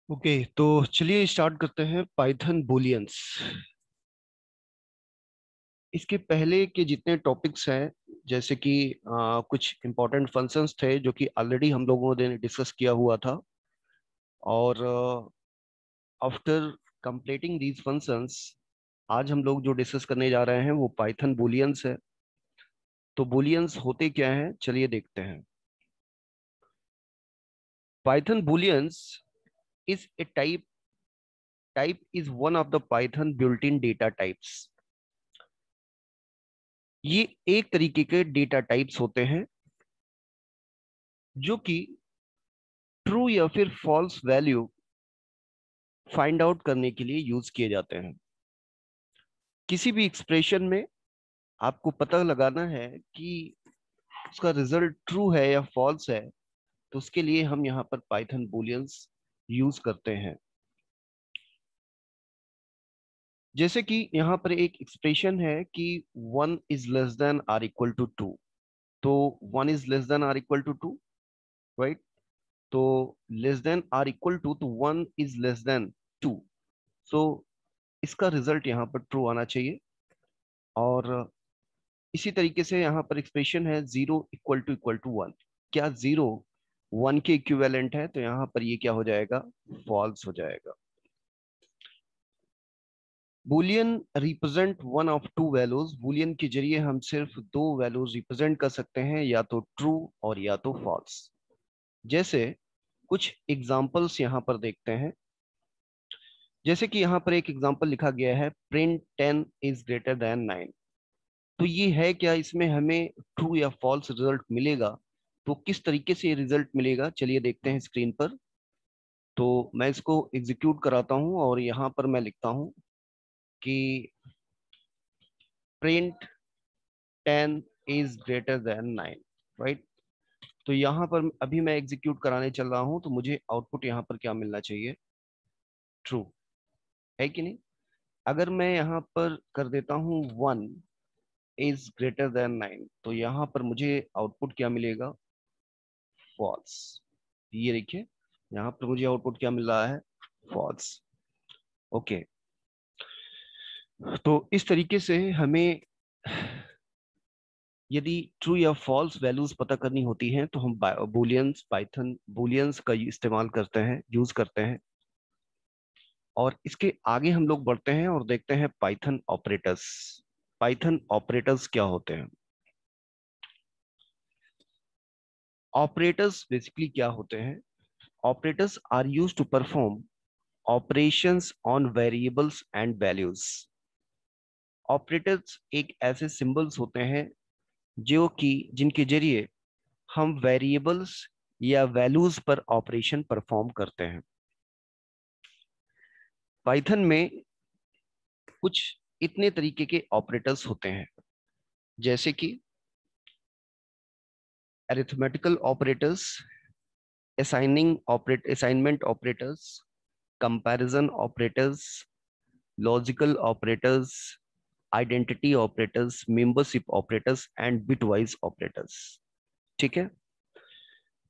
Okay, तो चलिए start करते हैं पाइथन बूलियंस। इसके पहले के जितने टॉपिक्स हैं, जैसे कि कुछ इंपॉर्टेंट फंक्शंस थे जो कि ऑलरेडी हम लोगों ने डिस्कस किया हुआ था। और आफ्टर कंप्लीटिंग दीज फंक्शंस, आज हम लोग जो डिस्कस करने जा रहे हैं वो पाइथन बूलियंस है। तो बूलियंस होते क्या हैं, चलिए देखते हैं। Python booleans is a type is one of the Python built in data types. ये एक तरीके के डेटा टाइप्स होते हैं जो कि ट्रू या फिर फॉल्स वैल्यू फाइंड आउट करने के लिए यूज किए जाते हैं। किसी भी एक्सप्रेशन में आपको पता लगाना है कि उसका रिजल्ट ट्रू है या फॉल्स है, तो उसके लिए हम यहाँ पर पाइथन बूलियंस यूज करते हैं। जैसे कि यहाँ पर एक एक्सप्रेशन है कि 1 is less than or equal to 2। तो 1 is less than or equal to 2, right. तो less than or equal to, तो 1 is less than 2। सो इसका रिजल्ट यहाँ पर ट्रू आना चाहिए। और इसी तरीके से यहाँ पर एक्सप्रेशन है 0 = क्या 0 1 के इक्विवेलेंट है, तो यहाँ पर ये क्या हो जाएगा, फॉल्स हो जाएगा। Boolean represent one of to values. Boolean के जरिए हम सिर्फ दो वैल्यूज रिप्रेजेंट कर सकते हैं, या तो ट्रू और या तो फॉल्स। जैसे कुछ एग्जांपल्स यहाँ पर देखते हैं। जैसे कि यहाँ पर एक एग्जांपल लिखा गया है, प्रिंट 10 is greater than 9। तो ये है क्या, इसमें हमें ट्रू या फॉल्स रिजल्ट मिलेगा। तो किस तरीके से ये रिजल्ट मिलेगा, चलिए देखते हैं स्क्रीन पर। तो मैं इसको एग्जीक्यूट कराता हूं और यहाँ पर मैं लिखता हूं कि print 10 is greater than 9, right. तो यहाँ पर अभी मैं एग्जीक्यूट कराने चल रहा हूं, तो मुझे आउटपुट यहाँ पर क्या मिलना चाहिए, ट्रू, है कि नहीं। अगर मैं यहाँ पर कर देता हूँ 1 is greater than 9, तो यहाँ पर मुझे आउटपुट क्या मिलेगा, फॉल्स। ये देखिए, यहाँ पर मुझे आउटपुट क्या मिल रहा है, फॉल्स। ओके, तो इस तरीके से हमें यदि ट्रू या फॉल्स वैल्यूज पता करनी होती हैं, तो हम बूलियंस, पाइथन बूलियंस का इस्तेमाल करते हैं, यूज करते हैं। और इसके आगे हम लोग बढ़ते हैं और देखते हैं पाइथन ऑपरेटर्स। पाइथन ऑपरेटर्स क्या होते हैं। ऑपरेटर्स बेसिकली क्या होते हैं, operators are use to perform operations on variables and values. Operators एक ऐसे सिंबल्स होते हैं जो कि जिनके जरिए हम वेरिएबल्स या वैल्यूज पर ऑपरेशन परफॉर्म करते हैं। पाइथन में कुछ इतने तरीके के ऑपरेटर्स होते हैं, जैसे कि arithmetical operators, assignment operators, comparison operators, logical operators, identity operators, membership operators and bitwise operators. ठीक है,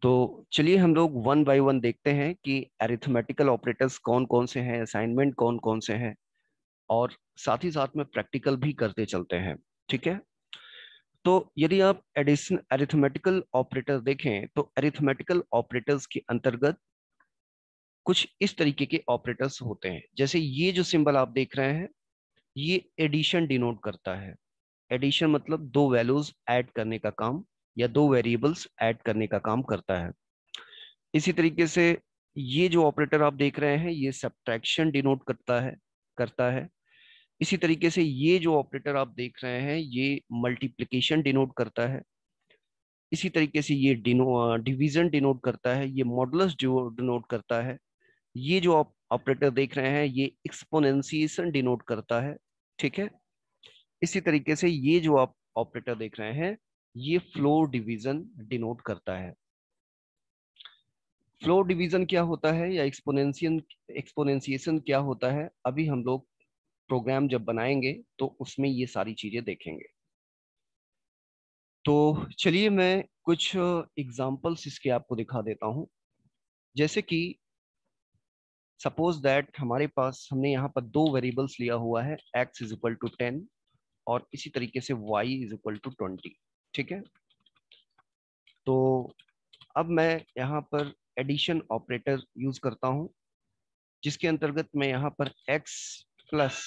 तो चलिए हम लोग वन बाय वन देखते हैं कि अरिथमेटिकल ऑपरेटर्स कौन कौन से हैं, असाइनमेंट कौन कौन से हैं, और साथ ही साथ में प्रैक्टिकल भी करते चलते हैं। ठीक है, तो यदि आप एडिशन अरिथमेटिकल ऑपरेटर देखें, तो अरिथमेटिकल ऑपरेटर्स के अंतर्गत कुछ इस तरीके के ऑपरेटर्स होते हैं। जैसे ये जो सिंबल आप देख रहे हैं, ये एडिशन डिनोट करता है। एडिशन मतलब दो वैल्यूज ऐड करने का काम, या दो वेरिएबल्स ऐड करने का काम करता है। इसी तरीके से ये जो ऑपरेटर आप देख रहे हैं, ये सब्ट्रैक्शन डिनोट करता है। इसी तरीके से ये जो ऑपरेटर आप देख रहे हैं, ये मल्टीप्लिकेशन डिनोट करता है। इसी तरीके से ये डिवीजन डिनोट करता है, ये मॉडुलस डिनोट करता है। ये जो आप ऑपरेटर देख रहे हैं, ये एक्सपोनेंशिएशन डिनोट करता है। ठीक है, इसी तरीके से ये जो आप ऑपरेटर देख रहे हैं, ये फ्लो डिवीजन डिनोट करता है। फ्लो डिवीजन क्या होता है, या एक्सपोनेंशिएशन क्या होता है, अभी हम लोग प्रोग्राम जब बनाएंगे तो उसमें ये सारी चीजें देखेंगे। तो चलिए मैं कुछ एग्जांपल्स इसके आपको दिखा देता हूं। जैसे कि सपोज दैट हमारे पास हमने यहाँ पर दो वेरिएबल्स लिया हुआ है, x इज इक्वल टू 10 और इसी तरीके से y इज इक्वल टू 20। ठीक है, तो अब मैं यहाँ पर एडिशन ऑपरेटर यूज करता हूँ, जिसके अंतर्गत मैं यहाँ पर x प्लस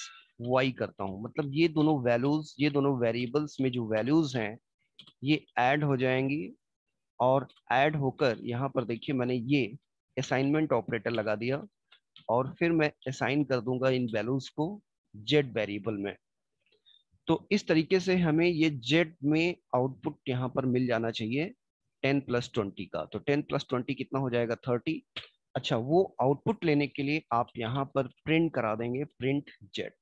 y करता हूँ। मतलब ये दोनों वैल्यूज, ये दोनों वेरिएबल्स में जो वैल्यूज हैं ये ऐड हो जाएंगी, और ऐड होकर यहाँ पर देखिए मैंने ये असाइनमेंट ऑपरेटर लगा दिया, और फिर मैं असाइन कर दूंगा इन वैल्यूज को जेड वेरिएबल में। तो इस तरीके से हमें ये जेड में आउटपुट यहाँ पर मिल जाना चाहिए 10 प्लस 20 का। तो 10 प्लस 20 कितना हो जाएगा, 30। अच्छा, वो आउटपुट लेने के लिए आप यहाँ पर प्रिंट करा देंगे, प्रिंट जेड।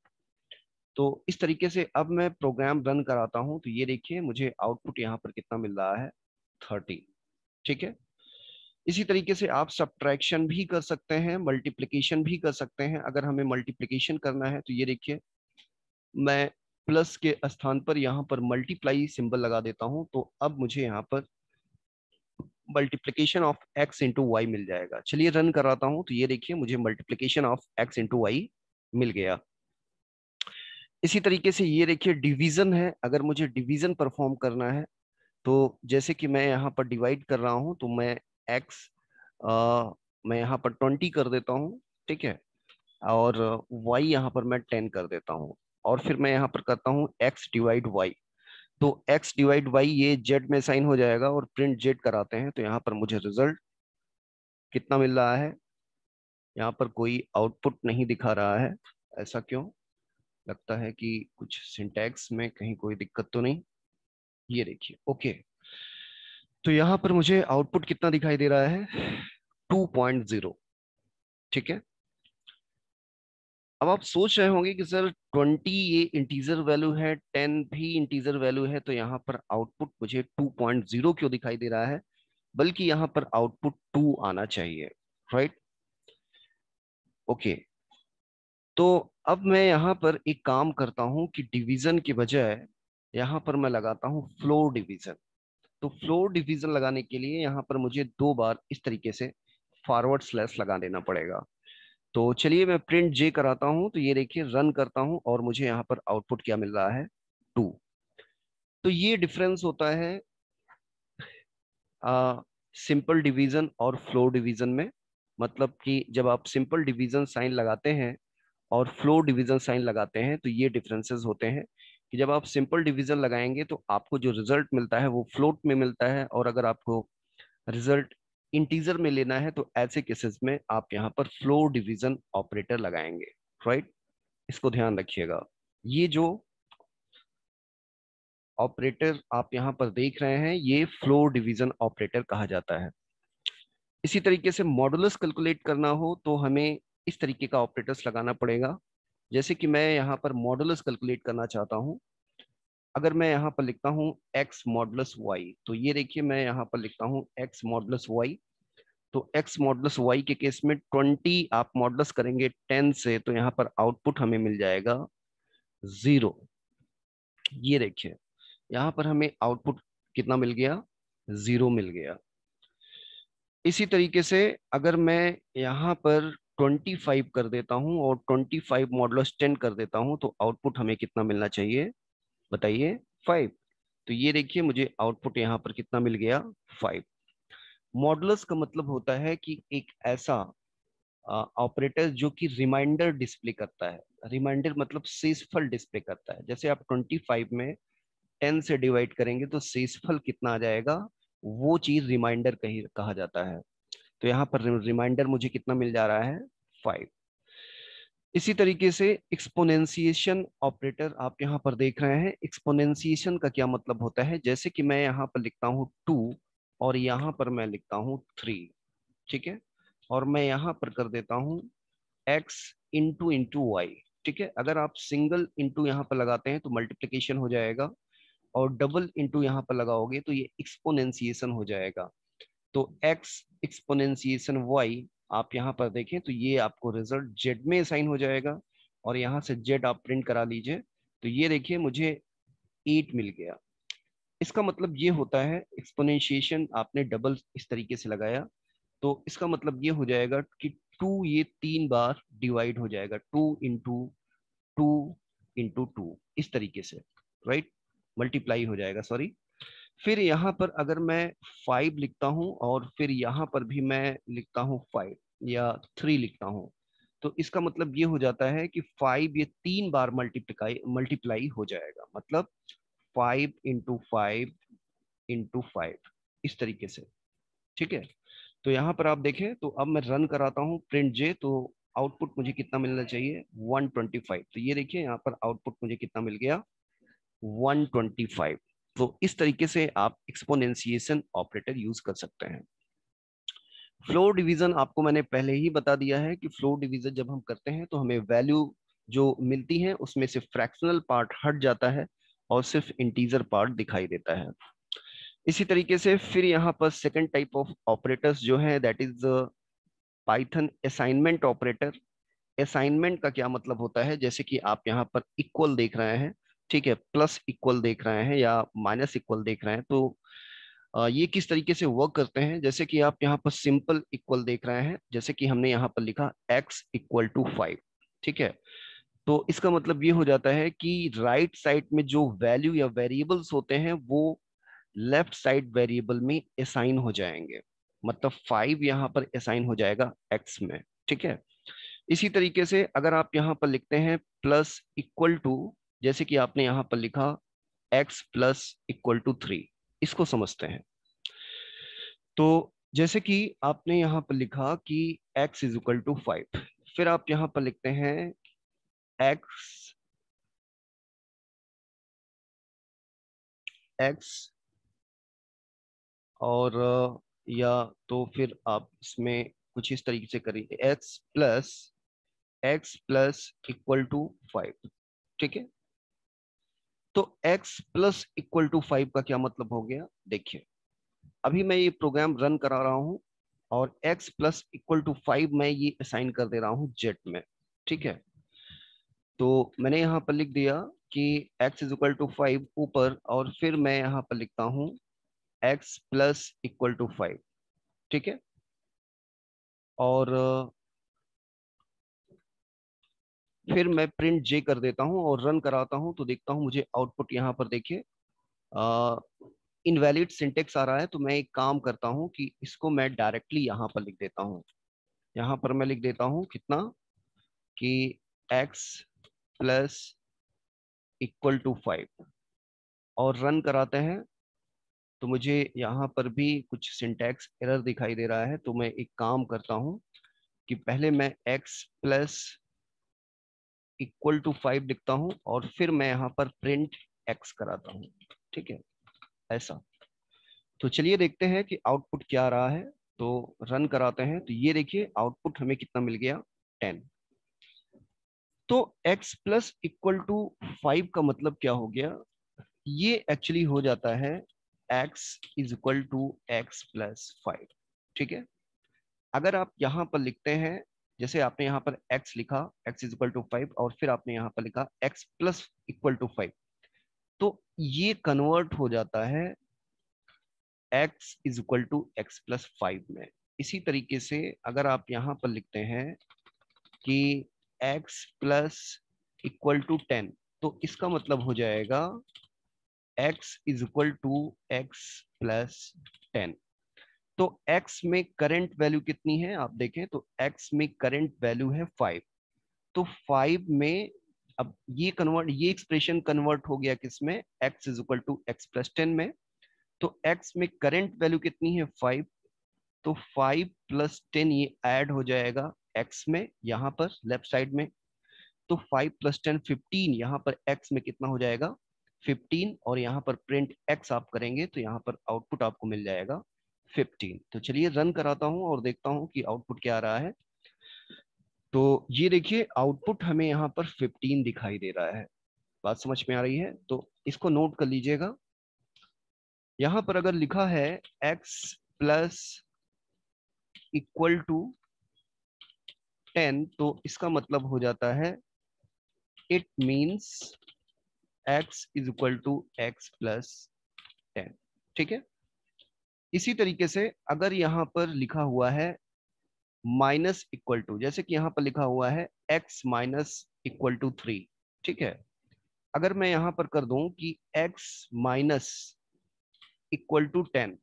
तो इस तरीके से अब मैं प्रोग्राम रन कराता हूँ, तो ये देखिए मुझे आउटपुट यहाँ पर कितना मिल रहा है, 30। ठीक है, इसी तरीके से आप सब्ट्रैक्शन भी कर सकते हैं, मल्टीप्लिकेशन भी कर सकते हैं। अगर हमें मल्टीप्लिकेशन करना है तो ये देखिए मैं प्लस के स्थान पर यहाँ पर मल्टीप्लाई सिंबल लगा देता हूँ, तो अब मुझे यहाँ पर multiplication of x into y मिल जाएगा। चलिए रन कराता हूँ, तो ये देखिए मुझे multiplication of x into y मिल गया। इसी तरीके से ये देखिए डिवीजन है, अगर मुझे डिवीजन परफॉर्म करना है तो जैसे कि मैं यहाँ पर डिवाइड कर रहा हूँ, तो मैं एक्स मैं यहाँ पर 20 कर देता हूँ। ठीक है, और y यहाँ पर मैं 10 कर देता हूँ, और फिर मैं यहाँ पर करता हूँ x डिवाइड y। तो x डिवाइड y ये z में साइन हो जाएगा, और प्रिंट z कराते हैं तो यहाँ पर मुझे रिजल्ट कितना मिल रहा है, यहाँ पर कोई आउटपुट नहीं दिखा रहा है। ऐसा क्यों? लगता है कि कुछ सिंटैक्स में कहीं कोई दिक्कत तो नहीं। ये देखिए, ओके, तो यहाँ पर मुझे आउटपुट कितना दिखाई दे रहा है, 2.0। ठीक है, अब आप सोच रहे होंगे कि सर 20 ये इंटीजर वैल्यू है, 10 भी इंटीजर वैल्यू है, तो यहाँ पर आउटपुट मुझे 2.0 क्यों दिखाई दे रहा है, बल्कि यहाँ पर आउटपुट 2 आना चाहिए, राइट? ओके, तो अब मैं यहाँ पर एक काम करता हूँ कि डिवीजन की बजाय यहाँ पर मैं लगाता हूँ फ्लोर डिवीजन। तो फ्लोर डिवीजन लगाने के लिए यहाँ पर मुझे दो बार इस तरीके से फॉरवर्ड स्लैश लगा देना पड़ेगा। तो चलिए मैं प्रिंट जे कराता हूं, तो ये देखिए रन करता हूं और मुझे यहाँ पर आउटपुट क्या मिल रहा है, 2। तो ये डिफरेंस होता है सिंपल डिवीजन और फ्लोर डिवीजन में। मतलब कि जब आप सिंपल डिवीजन साइन लगाते हैं और फ्लोर डिवीजन साइन लगाते हैं तो ये डिफरेंसेस होते हैं कि जब आप सिंपल डिवीजन लगाएंगे तो आपको जो रिजल्ट मिलता है वो फ्लोट में मिलता है, और अगर आपको रिजल्ट इंटीजर में लेना है तो ऐसे केसेस में आप यहाँ पर फ्लोर डिवीजन ऑपरेटर लगाएंगे, राइट? इसको ध्यान रखिएगा। ये जो ऑपरेटर आप यहाँ पर देख रहे हैं ये फ्लोर डिवीजन ऑपरेटर कहा जाता है। इसी तरीके से मॉडुलस कैलकुलेट करना हो तो हमें इस तरीके का ऑपरेटर्स लगाना पड़ेगा। जैसे कि मैं यहाँ पर मॉडुलस कैलकुलेट करना चाहता हूँ, अगर मैं यहाँ पर लिखता हूँ x मॉडुलस y, तो ये देखिए मैं यहाँ पर लिखता हूँ x मॉडुलस y। तो x मॉडुलस y के केस में 20 आप मॉडुलस करेंगे 10 से, तो यहाँ पर आउटपुट हमें मिल जाएगा 0। ये देखिए यहाँ पर हमें आउटपुट कितना मिल गया, 0 मिल गया। इसी तरीके से अगर मैं यहाँ पर 25 कर देता हूँ और 25 मॉडुलस 10 कर देता हूँ तो आउटपुट हमें कितना मिलना चाहिए, बताइए, 5। तो ये देखिए मुझे आउटपुट यहाँ पर कितना मिल गया, 5। मॉडुलस का मतलब होता है कि एक ऐसा ऑपरेटर जो कि रिमाइंडर डिस्प्ले करता है। रिमाइंडर मतलब शेषफल डिस्प्ले करता है। जैसे आप 25 में 10 से डिवाइड करेंगे तो शेषफल कितना आ जाएगा, वो चीज रिमाइंडर कही कहा जाता है। तो यहाँ पर रिमाइंडर मुझे कितना मिल जा रहा है, 5। इसी तरीके से एक्सपोनेंशिएशन ऑपरेटर आप यहाँ पर देख रहे हैं। एक्सपोनेंशिएशन का क्या मतलब होता है, जैसे कि मैं यहाँ पर लिखता हूँ 2 और यहाँ पर मैं लिखता हूँ 3। ठीक है, और मैं यहाँ पर कर देता हूँ x इंटू इंटू वाई। ठीक है, अगर आप सिंगल इंटू यहाँ पर लगाते हैं तो मल्टीप्लिकेशन हो जाएगा, और डबल इंटू यहाँ पर लगाओगे तो ये एक्सपोनेंशिएशन हो जाएगा। तो x एक्सपोनेंशिएशन y आप यहाँ पर देखें तो ये आपको रिजल्ट z में साइन हो जाएगा, और यहाँ से z आप प्रिंट करा लीजिए। तो ये देखिए मुझे 8 मिल गया। इसका मतलब ये होता है एक्सपोनेंशिएशन आपने डबल इस तरीके से लगाया तो इसका मतलब ये हो जाएगा कि 2 ये 3 बार डिवाइड हो जाएगा, 2 इंटू 2 इस तरीके से, राइट, मल्टीप्लाई हो जाएगा, सॉरी। फिर यहाँ पर अगर मैं 5 लिखता हूँ और फिर यहाँ पर भी मैं लिखता हूँ 5 या 3 लिखता हूँ, तो इसका मतलब ये हो जाता है कि 5 ये 3 बार मल्टीप्लाई मल्टीप्लाई हो जाएगा, मतलब 5 इंटू 5 इस तरीके से, ठीक है। तो यहाँ पर आप देखें, तो अब मैं रन कराता हूँ प्रिंट जे, तो आउटपुट मुझे कितना मिलना चाहिए, 125। तो ये देखिए यहाँ पर आउटपुट मुझे कितना मिल गया, 125। तो इस तरीके से आप एक्सपोनेंशिएशन ऑपरेटर यूज कर सकते हैं। फ्लोर डिवीजन आपको मैंने पहले ही बता दिया है कि फ्लोर डिवीजन जब हम करते हैं तो हमें वैल्यू जो मिलती है उसमें से फ्रैक्शनल पार्ट हट जाता है और सिर्फ इंटीजर पार्ट दिखाई देता है। इसी तरीके से फिर यहाँ पर सेकंड टाइप ऑफ ऑपरेटर्स जो है, that is Python assignment operator. Assignment का क्या मतलब होता है, जैसे कि आप यहाँ पर इक्वल देख रहे हैं, ठीक है, प्लस इक्वल देख रहे हैं या माइनस इक्वल देख रहे हैं, तो ये किस तरीके से वर्क करते हैं। जैसे कि आप यहाँ पर सिंपल इक्वल देख रहे हैं, जैसे कि हमने यहाँ पर लिखा x = 5, ठीक है। तो इसका मतलब ये हो जाता है कि राइट साइड में जो वैल्यू या वेरिएबल्स होते हैं वो लेफ्ट साइड वेरिएबल में असाइन हो जाएंगे, मतलब 5 यहाँ पर असाइन हो जाएगा x में, ठीक है। इसी तरीके से अगर आप यहाँ पर लिखते हैं += जैसे कि आपने यहाँ पर लिखा x += 3, इसको समझते हैं। तो जैसे कि आपने यहाँ पर लिखा कि x = 5, फिर आप यहाँ पर लिखते हैं x और या तो फिर आप इसमें कुछ इस तरीके से करिए, x + 5, ठीक है। तो x += 5 का क्या मतलब हो गया, देखिए अभी मैं ये प्रोग्राम रन करा रहा हूं और x += 5 मैं ये असाइन कर दे रहा हूं जेट में, ठीक है। तो मैंने यहाँ पर लिख दिया कि x = 5 ऊपर, और फिर मैं यहाँ पर लिखता हूँ x += 5, ठीक है। और फिर मैं प्रिंट जे कर देता हूँ और रन कराता हूँ, तो देखता हूँ मुझे आउटपुट यहाँ पर देखिए इनवैलिड सिंटेक्स आ रहा है। तो मैं एक काम करता हूँ कि इसको मैं डायरेक्टली यहाँ पर लिख देता हूँ। यहाँ पर मैं लिख देता हूँ कितना, कि x += 5 और रन कराते हैं। तो मुझे यहाँ पर भी कुछ सिंटैक्स एरर दिखाई दे रहा है, तो मैं एक काम करता हूँ कि पहले मैं x += 5 लिखता हूँ और फिर मैं यहाँ पर प्रिंट x कराता हूँ, ठीक है, ऐसा। तो चलिए देखते हैं कि आउटपुट क्या आ रहा है। तो रन कराते हैं, तो ये देखिए आउटपुट हमें कितना मिल गया, 10। तो x += 5 का मतलब क्या हो गया, ये एक्चुअली हो जाता है x = x +5, ठीक है। अगर आप यहाँ पर लिखते हैं, जैसे आपने यहाँ पर x लिखा, x = 5, और फिर आपने यहाँ पर लिखा x += 5, तो ये कन्वर्ट हो जाता है x = x +5 में। इसी तरीके से अगर आप यहाँ पर लिखते हैं कि x += 10, तो इसका मतलब हो जाएगा x = x +10। तो x में करंट वैल्यू कितनी है, आप देखें तो x में करंट वैल्यू है 5। तो 5 में अब ये एक्सप्रेशन कन्वर्ट हो गया किसमें, x = x +10 में। तो x में करंट वैल्यू कितनी है, 5। तो 5 + 10 ये ऐड हो जाएगा x में, यहाँ पर लेफ्ट साइड में। तो 5 + 10 15, यहाँ पर x में कितना हो जाएगा, 15, और यहाँ पर प्रिंट x आप करेंगे तो यहाँ पर आउटपुट आपको मिल जाएगा 15। तो चलिए रन कराता हूँ और देखता हूँ कि आउटपुट क्या आ रहा है। तो ये देखिए आउटपुट हमें यहाँ पर 15 दिखाई दे रहा है। बात समझ में आ रही है, तो इसको नोट कर लीजिएगा। यहाँ पर अगर लिखा है x +=10, तो इसका मतलब हो जाता है इट मीन्स x = x +10, ठीक है। इसी तरीके से अगर यहाँ पर लिखा हुआ है माइनस इक्वल टू, जैसे कि यहाँ पर लिखा हुआ है x माइनस इक्वल टू 3, ठीक है। अगर मैं यहाँ पर कर दूं कि x माइनस इक्वल टू 10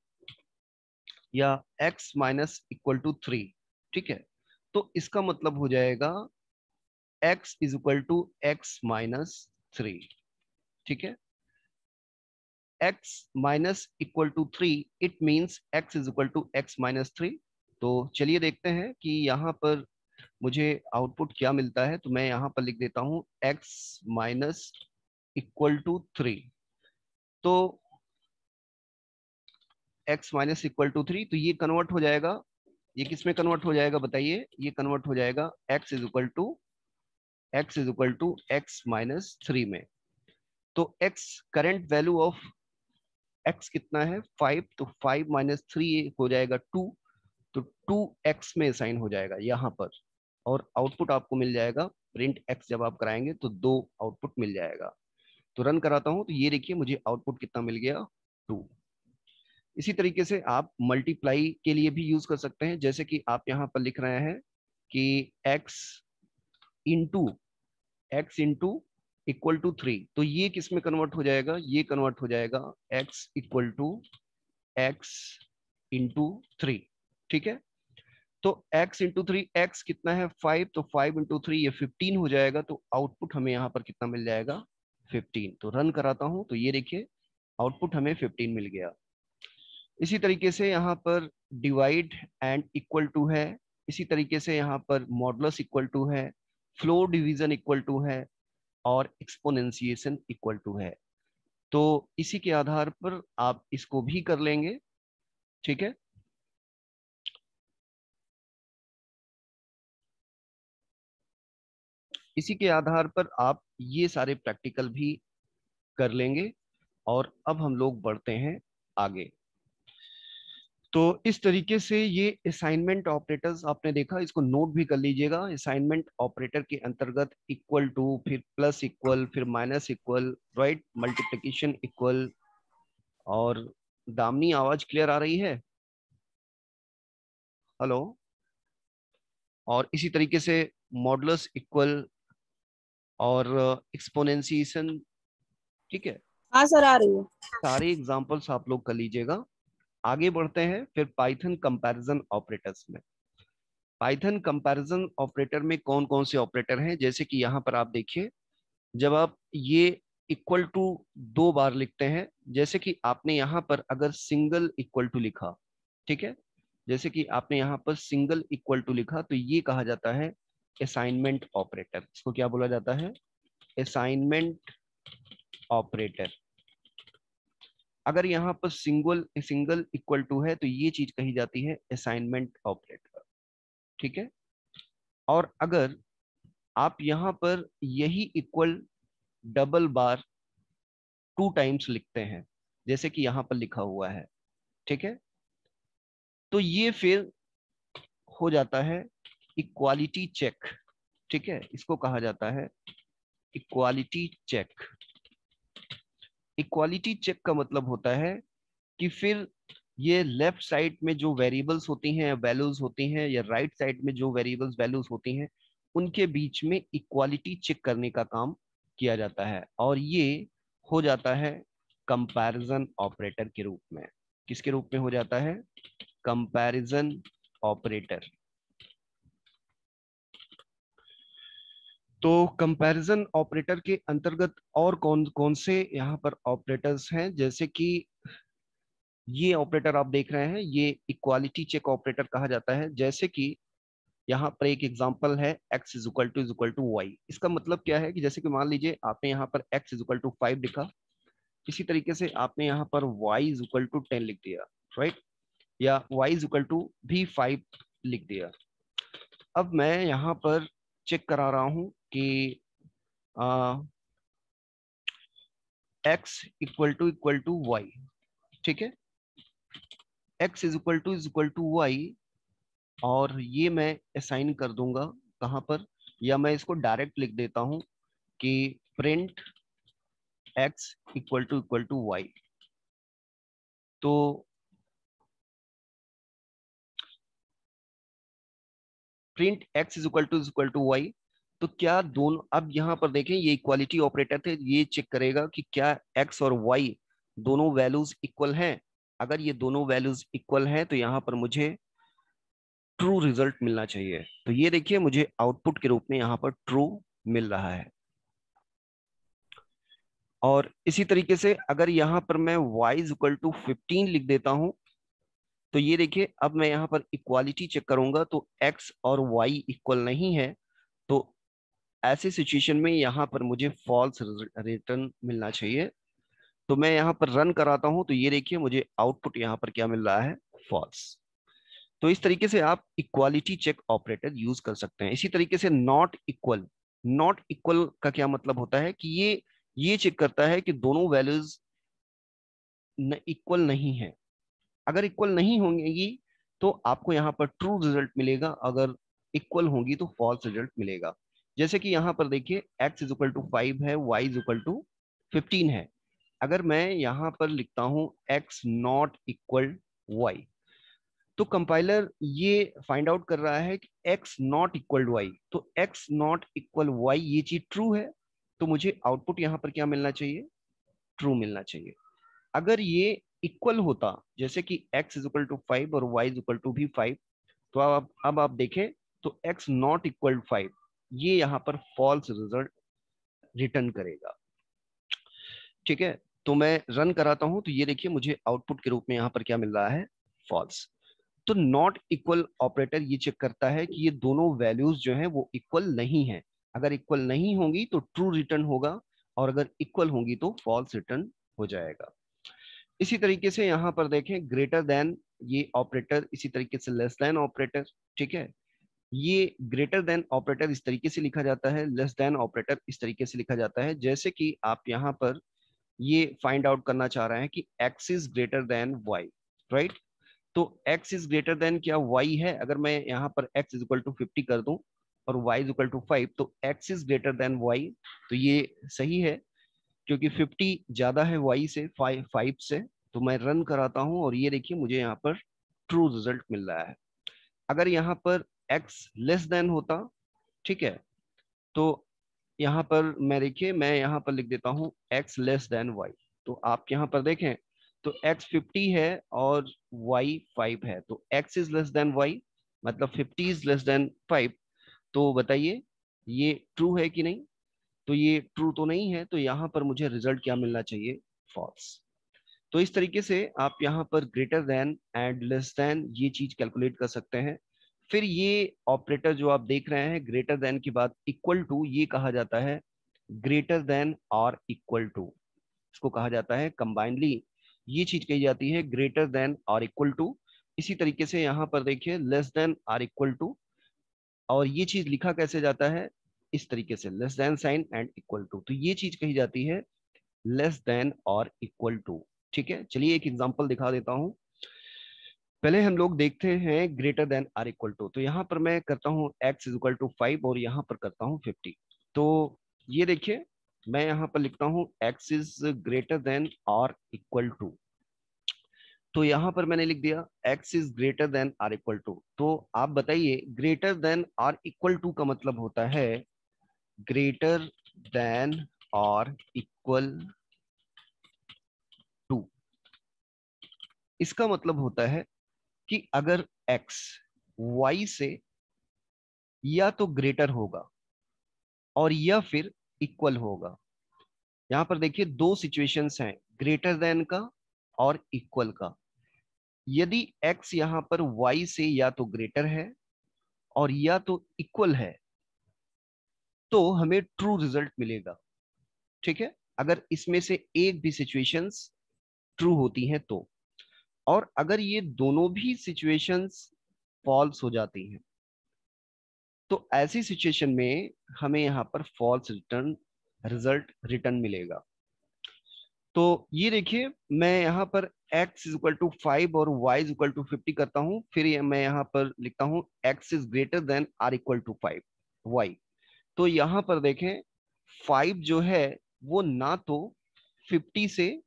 या x माइनस इक्वल टू 3, ठीक है, तो इसका मतलब हो जाएगा x is equal to x minus 3, ठीक है। x minus equal to 3, it means x is equal to x minus 3। तो चलिए देखते हैं कि यहाँ पर मुझे आउटपुट क्या मिलता है। तो मैं यहाँ पर लिख देता हूँ x माइनस इक्वल टू 3। तो x माइनस इक्वल टू 3, तो ये कन्वर्ट हो जाएगा, ये किस में कन्वर्ट हो जाएगा बताइए? ये कन्वर्ट हो जाएगा x माइनस 3 में। तो x current value of x कितना है? 5, तो 5 माइनस 3 हो जाएगा 2, तो 2x में असाइन हो जाएगा यहाँ पर, और आउटपुट आपको मिल जाएगा प्रिंट x। जब आप कराएंगे तो 2 आउटपुट मिल जाएगा। तो रन कराता हूं तो ये देखिए मुझे आउटपुट कितना मिल गया, 2। इसी तरीके से आप मल्टीप्लाई के लिए भी यूज कर सकते हैं, जैसे कि आप यहाँ पर लिख रहे हैं कि into x into equal to 3, तो ये किस में कन्वर्ट हो जाएगा? ये कन्वर्ट हो जाएगा x equal to x into 3, ठीक है। तो x इंटू 3, x कितना है? 5, तो 5 इंटू 3 ये 15 हो जाएगा। तो आउटपुट हमें यहाँ पर कितना मिल जाएगा? 15। तो रन कराता हूं तो ये देखिए आउटपुट हमें 15 मिल गया। इसी तरीके से यहाँ पर डिवाइड एंड इक्वल टू है, इसी तरीके से यहाँ पर मॉडुलस इक्वल टू है, फ्लोर डिवीजन इक्वल टू है, और एक्सपोनेंशिएशन इक्वल टू है। तो इसी के आधार पर आप इसको भी कर लेंगे, ठीक है। इसी के आधार पर आप ये सारे प्रैक्टिकल भी कर लेंगे। और अब हम लोग बढ़ते हैं आगे। तो इस तरीके से ये असाइनमेंट ऑपरेटर्स आपने देखा, इसको नोट भी कर लीजिएगा। असाइनमेंट ऑपरेटर के अंतर्गत इक्वल टू, फिर प्लस इक्वल, फिर minus equal, right, multiplication equal. और दामनी आवाज क्लियर आ रही है? हेलो? और इसी तरीके से मॉडुलस इक्वल और एक्सपोनेंशिएशन, ठीक है। हाँ सर, आ रही है। सारे एग्जांपल्स आप लोग कर लीजिएगा। आगे बढ़ते हैं फिर पाइथन कंपैरिजन ऑपरेटर्स में। पाइथन कंपैरिजन ऑपरेटर में कौन कौन से ऑपरेटर हैं? जैसे कि यहाँ पर आप देखिए, जब आप ये इक्वल टू 2 बार लिखते हैं, जैसे कि आपने यहाँ पर अगर सिंगल इक्वल टू लिखा, ठीक है, जैसे कि आपने यहाँ पर सिंगल इक्वल टू लिखा, तो ये कहा जाता है असाइनमेंट ऑपरेटर। इसको क्या बोला जाता है? Assignment operator. अगर यहाँ पर सिंगल सिंगल इक्वल टू है तो ये चीज कही जाती है असाइनमेंट ऑपरेटर, ठीक है। और अगर आप यहाँ पर यही इक्वल डबल बार 2 टाइम्स लिखते हैं, जैसे कि यहाँ पर लिखा हुआ है, ठीक है, तो ये फिर हो जाता है इक्वालिटी चेक, ठीक है। इसको कहा जाता है इक्वालिटी चेक। इक्वालिटी चेक का मतलब होता है कि फिर ये लेफ्ट साइड में जो वेरिएबल्स होती हैं, वैल्यूज होती हैं, या राइट साइड में जो वेरिएबल्स वैल्यूज होती हैं, उनके बीच में इक्वालिटी चेक करने का काम किया जाता है। और ये हो जाता है कंपैरिजन ऑपरेटर के रूप में। किसके रूप में हो जाता है? Comparison operator. तो कंपैरिजन ऑपरेटर के अंतर्गत और कौन कौन से यहाँ पर ऑपरेटर्स हैं? जैसे कि ये ऑपरेटर आप देख रहे हैं, ये इक्वालिटी चेक ऑपरेटर कहा जाता है। जैसे कि यहाँ पर एक एग्जांपल है x is equal to Y. इसका मतलब क्या है कि जैसे कि मान लीजिए आपने यहाँ पर x इज इक्वल टू 5 लिखा, इसी तरीके से आपने यहाँ पर y इज इक्वल टू 10 लिख दिया, राइट, या y इज इक्वल टू भी 5 लिख दिया। अब मैं यहाँ पर चेक करा रहा हूँ कि x इक्वल टू वाई, ठीक है, x is equal to Y. और ये मैं असाइन कर दूंगा कहाँ पर, या मैं इसको डायरेक्ट लिख देता हूं कि print x equal to y. तो print x is equal to y, तो क्या दोनों, अब यहाँ पर देखें ये इक्वालिटी ऑपरेटर थे, ये चेक करेगा कि क्या x और y दोनों वैल्यूज इक्वल हैं। अगर ये दोनों वैल्यूज इक्वल हैं तो यहाँ पर मुझे ट्रू रिजल्ट मिलना चाहिए। तो ये देखिए मुझे आउटपुट के रूप में यहाँ पर ट्रू मिल रहा है। और इसी तरीके से अगर यहाँ पर मैं y इज इक्वल टू 15 लिख देता हूं, तो ये देखिए अब मैं यहाँ पर इक्वालिटी चेक करूंगा तो x और y इक्वल नहीं है, तो ऐसी सिचुएशन में यहाँ पर मुझे फॉल्स रिटर्न मिलना चाहिए। तो मैं यहाँ पर रन कराता हूं तो ये देखिए मुझे आउटपुट यहाँ पर क्या मिल रहा है, फॉल्स। तो इस तरीके से आप इक्वालिटी चेक ऑपरेटर यूज कर सकते हैं। इसी तरीके से नॉट इक्वल, नॉट इक्वल का क्या मतलब होता है कि ये चेक करता है कि दोनों वैल्यूज इक्वल नहीं है। अगर इक्वल नहीं होंगी तो आपको यहाँ पर ट्रू रिजल्ट मिलेगा, अगर इक्वल होंगी तो फॉल्स रिजल्ट मिलेगा। जैसे कि यहाँ पर देखिए x इज इक्वल टू 5 है, y इज इक्वल टू 15 है। अगर मैं यहाँ पर लिखता हूं x नॉट इक्वल y, तो कंपाइलर ये फाइंड आउट कर रहा है कि x नॉट इक्वल y, तो x नॉट इक्वल y ये चीज ट्रू है, तो मुझे आउटपुट यहाँ पर क्या मिलना चाहिए, ट्रू मिलना चाहिए। अगर ये इक्वल होता, जैसे कि x इज इक्वल टू 5 और y इज इक्वल टू भी 5, तो अब आप देखें तो x नॉट इक्वल 5 ये यहाँ पर फॉल्स रिजल्ट रिटर्न करेगा। ठीक है, तो मैं रन कराता हूं तो ये देखिए मुझे आउटपुट के रूप में यहाँ पर क्या मिल रहा है, फॉल्स। तो नॉट इक्वल ऑपरेटर ये चेक करता है कि ये दोनों वैल्यूज जो हैं वो इक्वल नहीं है। अगर इक्वल नहीं होंगी तो ट्रू रिटर्न होगा, और अगर इक्वल होंगी तो फॉल्स रिटर्न हो जाएगा। इसी तरीके से यहाँ पर देखें ग्रेटर देन ये ऑपरेटर, इसी तरीके से लेस देन ऑपरेटर। ठीक है, ये ग्रेटर देन ऑपरेटर इस तरीके से लिखा जाता है, लेस देन ऑपरेटर इस तरीके से लिखा जाता है। जैसे कि आप यहाँ पर ये फाइंड आउट करना चाह रहे हैं कि x is greater then y, right. तो x इज ग्रेटर देन क्या y है। अगर मैं यहाँ पर x इज इक्वल टू 50 कर दूं और y इज इक्वल टू 5, तो x is greater then y, तो ये सही है क्योंकि 50 ज्यादा है y से, 5 से। तो मैं रन कराता हूं और ये देखिए मुझे यहाँ पर ट्रू रिजल्ट मिल रहा है। अगर यहाँ पर x लेस देन होता, ठीक है, तो यहाँ पर मैं देखिए मैं यहाँ पर लिख देता हूँ x लेस देन y। तो आप यहाँ पर देखें तो x 50 है और y 5 है, तो x is less than y, मतलब 50 इज लेस देन 5। तो बताइए ये ट्रू है कि नहीं। तो ये ट्रू तो नहीं है, तो यहाँ पर मुझे रिजल्ट क्या मिलना चाहिए, फॉल्स। तो इस तरीके से आप यहाँ पर greater than and less than ये चीज कैलकुलेट कर सकते हैं। फिर ये ऑपरेटर जो आप देख रहे हैं ग्रेटर देन के बाद इक्वल टू, ये कहा जाता है ग्रेटर देन और इक्वल टू, इसको कहा जाता है कंबाइनली ये चीज कही जाती है ग्रेटर देन और इक्वल टू। इसी तरीके से यहाँ पर देखिए लेस देन और इक्वल टू, और ये चीज लिखा कैसे जाता है, इस तरीके से less than sign and equal to, तो ये चीज कही जाती है लेस देन और इक्वल टू। ठीक है, चलिए एक एग्जांपल दिखा देता हूं। पहले हम लोग देखते हैं greater than or equal to. तो यहाँ पर मैं करता हूँ x इज इक्वल टू 5 और यहाँ पर करता हूँ 50। तो ये देखिए मैं यहाँ पर लिखता हूँ x is greater than or equal to. तो यहाँ पर मैंने लिख दिया x is greater than or equal to. तो आप बताइए greater than or equal to का मतलब होता है ग्रेटर देन और इक्वल टू। इसका मतलब होता है कि अगर x y से या तो ग्रेटर होगा और या फिर इक्वल होगा। यहां पर देखिए दो सिचुएशंस हैं, ग्रेटर देन का और इक्वल का। यदि x यहां पर y से या तो ग्रेटर है और या तो इक्वल है तो हमें ट्रू रिजल्ट मिलेगा। ठीक है, अगर इसमें से एक भी सिचुएशंस ट्रू होती हैं तो, और अगर ये दोनों भी सिचुएशंस फॉल्स हो जाती हैं तो ऐसी सिचुएशन में हमें यहाँ पर फॉल्स रिटर्न रिजल्ट रिटर्न मिलेगा। तो ये देखिए मैं यहाँ पर x इज इक्वल टू 5 और y इज इक्वल टू 50 करता हूँ, फिर मैं यहाँ पर लिखता हूँ x is greater than or equal to 5 y। तो यहाँ पर देखें 5 जो है वो ना तो 50 से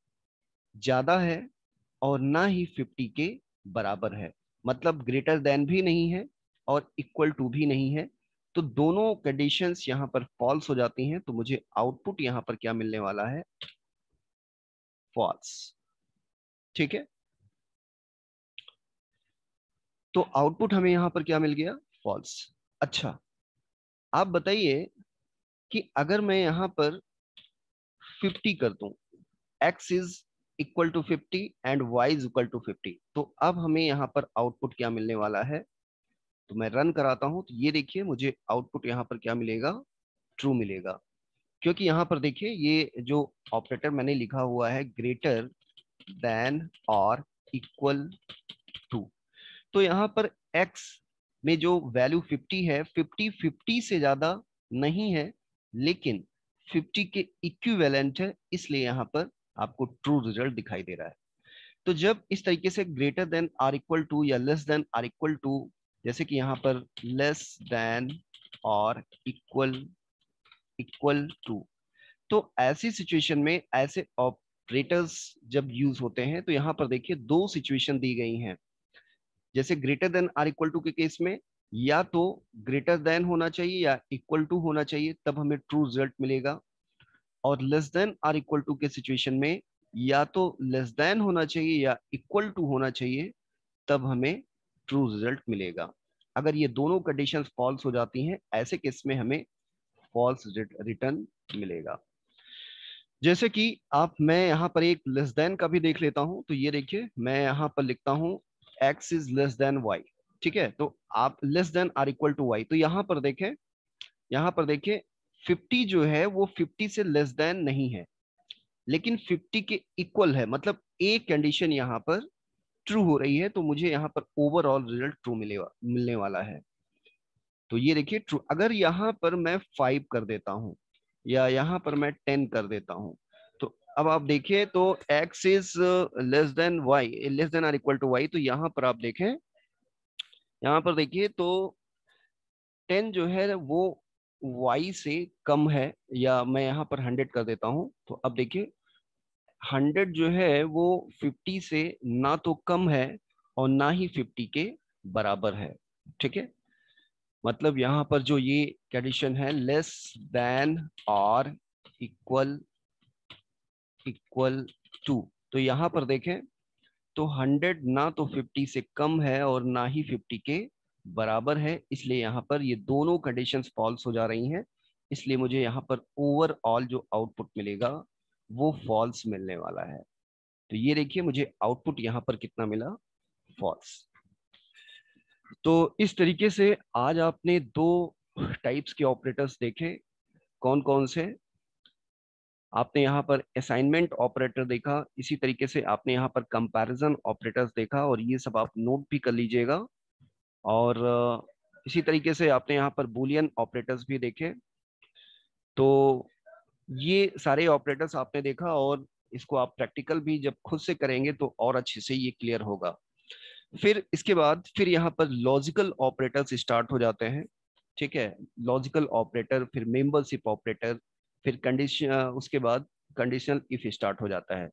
ज्यादा है और ना ही 50 के बराबर है, मतलब ग्रेटर देन भी नहीं है और इक्वल टू भी नहीं है, तो दोनों कंडीशंस यहाँ पर फॉल्स हो जाती हैं, तो मुझे आउटपुट यहाँ पर क्या मिलने वाला है, फॉल्स। ठीक है, तो आउटपुट हमें यहाँ पर क्या मिल गया, फॉल्स। अच्छा, आप बताइए कि अगर मैं यहाँ पर 50 कर दूं, x is equal to 50 and y is equal to 50, तो अब हमें यहाँ पर आउटपुट क्या मिलने वाला है, तो मैं रन कराता हूं, तो ये देखिए मुझे आउटपुट यहाँ पर क्या मिलेगा, ट्रू मिलेगा। क्योंकि यहाँ पर देखिए ये जो ऑपरेटर मैंने लिखा हुआ है, ग्रेटर देन और इक्वल टू, तो यहाँ पर x में जो वैल्यू 50 है, 50 से ज्यादा नहीं है, लेकिन 50 के इक्विवेलेंट है, इसलिए यहाँ पर आपको ट्रू रिजल्ट दिखाई दे रहा है। तो जब इस तरीके से greater than or equal to या less than or equal to, जैसे कि यहाँ पर लेस देन और इक्वल इक्वल टू, तो ऐसी सिचुएशन में ऐसे ऑपरेटर्स जब यूज होते हैं, तो यहाँ पर देखिए दो सिचुएशन दी गई हैं। जैसे greater than or equal to के केस में या तो ग्रेटर देन होना चाहिए या इक्वल टू होना चाहिए, तब हमें ट्रू रिजल्ट मिलेगा। और less than or equal to के सिचुएशन में या तो लेस देन होना चाहिए या इक्वल टू होना चाहिए, तब हमें ट्रू रिजल्ट मिलेगा। अगर ये दोनों कंडीशंस फॉल्स हो जाती हैं, ऐसे केस में हमें फॉल्स रिटर्न मिलेगा। जैसे कि आप, मैं यहाँ पर एक लेस देन का भी देख लेता हूं, तो ये देखिए मैं यहाँ पर लिखता हूं x is less than y। ठीक है, तो आप less than or equal to y, तो यहाँ पर देखें, यहाँ पर देखिए 50 जो है वो 50 से लेस देन नहीं है, लेकिन 50 के इक्वल है, मतलब एक कंडीशन यहाँ पर ट्रू हो रही है, तो मुझे यहाँ पर ओवरऑल रिजल्ट ट्रू मिलने वाला है। तो ये देखिए ट्रू, अगर यहाँ पर मैं 5 कर देता हूँ या यहाँ पर मैं 10 कर देता हूँ, तो अब आप देखिए तो x is less than y, less than or equal to y, तो यहाँ पर आप देखें, यहाँ पर देखिए तो 10 जो है वो y से कम है, या मैं यहाँ पर 100 कर देता हूँ, तो अब देखिए 100 जो है वो 50 से ना तो कम है और ना ही 50 के बराबर है। ठीक है, मतलब यहाँ पर जो ये कंडीशन है, लेस देन और इक्वल इक्वल टू, तो यहाँ पर देखें तो 100 ना तो 50 से कम है और ना ही 50 के बराबर है, इसलिए यहाँ पर ये दोनों कंडीशंस फॉल्स हो जा रही हैं, इसलिए मुझे यहाँ पर ओवरऑल जो आउटपुट मिलेगा वो फॉल्स मिलने वाला है। तो ये देखिए मुझे आउटपुट यहाँ पर कितना मिला, फॉल्स। तो इस तरीके से आज आपने दो टाइप्स के ऑपरेटर्स देखे, कौन कौन से, आपने यहाँ पर असाइनमेंट ऑपरेटर देखा, इसी तरीके से आपने यहाँ पर कंपैरिजन ऑपरेटर्स देखा, और ये सब आप नोट भी कर लीजिएगा। और इसी तरीके से आपने यहाँ पर बूलियन ऑपरेटर्स भी देखे। तो ये सारे ऑपरेटर्स आपने देखा, और इसको आप प्रैक्टिकल भी जब खुद से करेंगे तो और अच्छे से ये क्लियर होगा। फिर इसके बाद फिर यहाँ पर लॉजिकल ऑपरेटर्स स्टार्ट हो जाते हैं। ठीक है, लॉजिकल ऑपरेटर, फिर मेंबरशिप ऑपरेटर, फिर कंडीशन, उसके बाद कंडीशनल इफ स्टार्ट हो जाता है।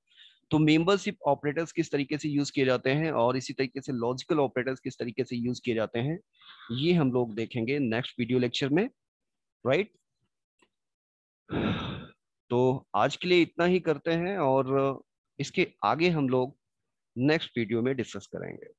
तो मेंबरशिप ऑपरेटर्स किस तरीके से यूज किए जाते हैं और इसी तरीके से लॉजिकल ऑपरेटर्स किस तरीके से यूज किए जाते हैं, ये हम लोग देखेंगे नेक्स्ट वीडियो लेक्चर में, राइट। तो आज के लिए इतना ही करते हैं, और इसके आगे हम लोग नेक्स्ट वीडियो में डिस्कस करेंगे।